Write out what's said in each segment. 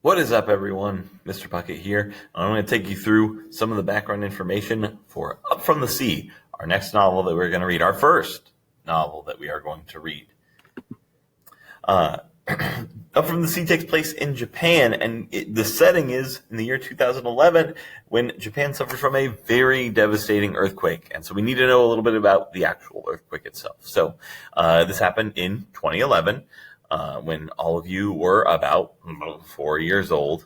What is up, everyone? Mr. Puckett here. I'm going to take you through some of the background information for Up From the Sea, our next novel that we're going to read, our first novel that we are going to read. Up From the Sea takes place in Japan, and the setting is in the year 2011 when Japan suffered from a very devastating earthquake. And so we need to know a little bit about the actual earthquake itself. So this happened in 2011. When all of you were about 4 years old.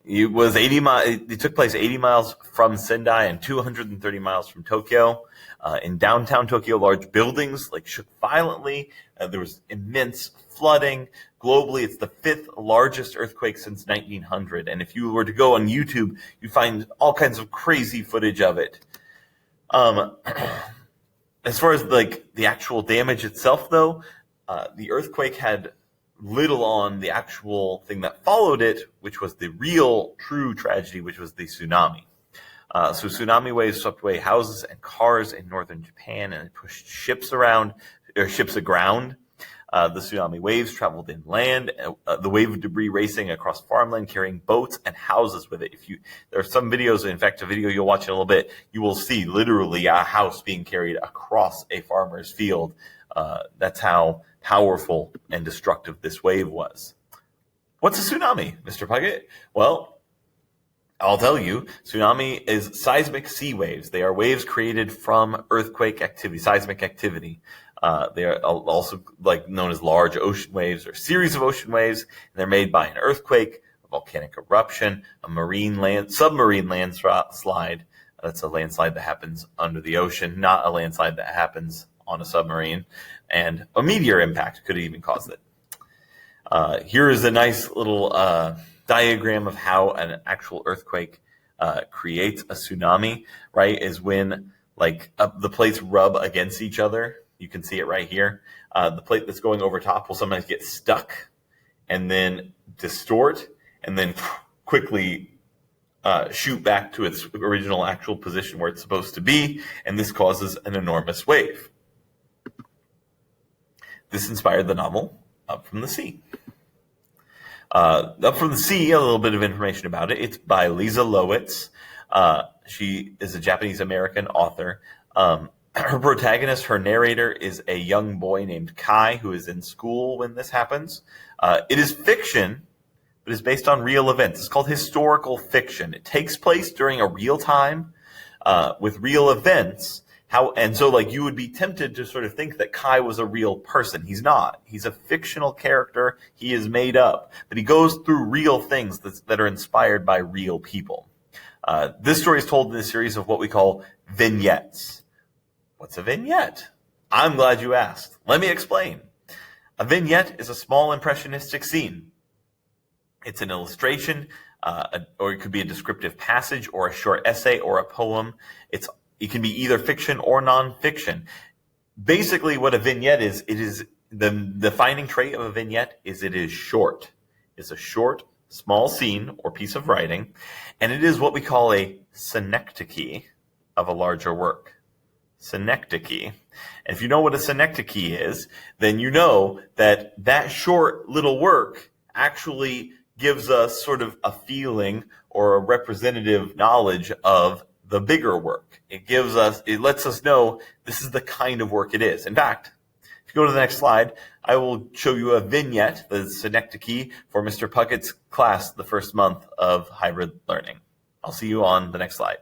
It was 80 miles. It took place 80 miles from Sendai and 230 miles from Tokyo. In downtown Tokyo, large buildings shook violently. There was immense flooding. Globally, it's the fifth largest earthquake since 1900. And if you were to go on YouTube, you'd find all kinds of crazy footage of it. As far as the actual damage itself, though, the earthquake had little on the actual thing that followed it, which was the real, true tragedy, which was the tsunami. So tsunami waves swept away houses and cars in northern Japan, and it pushed ships aground. The tsunami waves traveled inland, the wave of debris racing across farmland, carrying boats and houses with it. There are some videos, in fact, a video you'll watch in a little bit, you will see literally a house being carried across a farmer's field. That's how powerful and destructive this wave was. What's a tsunami, Mr. Puckett? Well, I'll tell you, tsunami is seismic sea waves. They are waves created from earthquake activity, seismic activity. They are also known as large ocean waves or series of ocean waves. And they're made by an earthquake, a volcanic eruption, a submarine landslide. That's a landslide that happens under the ocean, not a landslide that happens on a submarine, and a meteor impact could even cause it. Here is a nice little diagram of how an actual earthquake creates a tsunami, right? Is when the plates rub against each other. You can see it right here. The plate that's going over top will sometimes get stuck and then distort and then quickly shoot back to its original actual position where it's supposed to be, and this causes an enormous wave. This inspired the novel Up From the Sea. Up From the Sea, a little bit of information about it. It's by Lisa Lowitz. She is a Japanese-American author. Her protagonist, her narrator, is a young boy named Kai who is in school when this happens. It is fiction, but is based on real events. It's called historical fiction. It takes place during a real time with real events. You would be tempted to sort of think that Kai was a real person. He's not. He's a fictional character. He is made up. But he goes through real things that are inspired by real people. This story is told in a series of what we call vignettes. What's a vignette? I'm glad you asked. Let me explain. A vignette is a small impressionistic scene. It's an illustration, or it could be a descriptive passage, or a short essay, or a poem. It can be either fiction or nonfiction. Basically, what a vignette is, it is the defining trait of a vignette is it is short. It's a short, small scene or piece of writing, and it is what we call a synecdoche of a larger work. Synecdoche. And if you know what a synecdoche is, then you know that short little work actually gives us sort of a feeling or a representative knowledge of the bigger work. It lets us know this is the kind of work it is. In fact, if you go to the next slide, I will show you a vignette, the synecdoche, for Mr. Puckett's class the first month of hybrid learning. I'll see you on the next slide.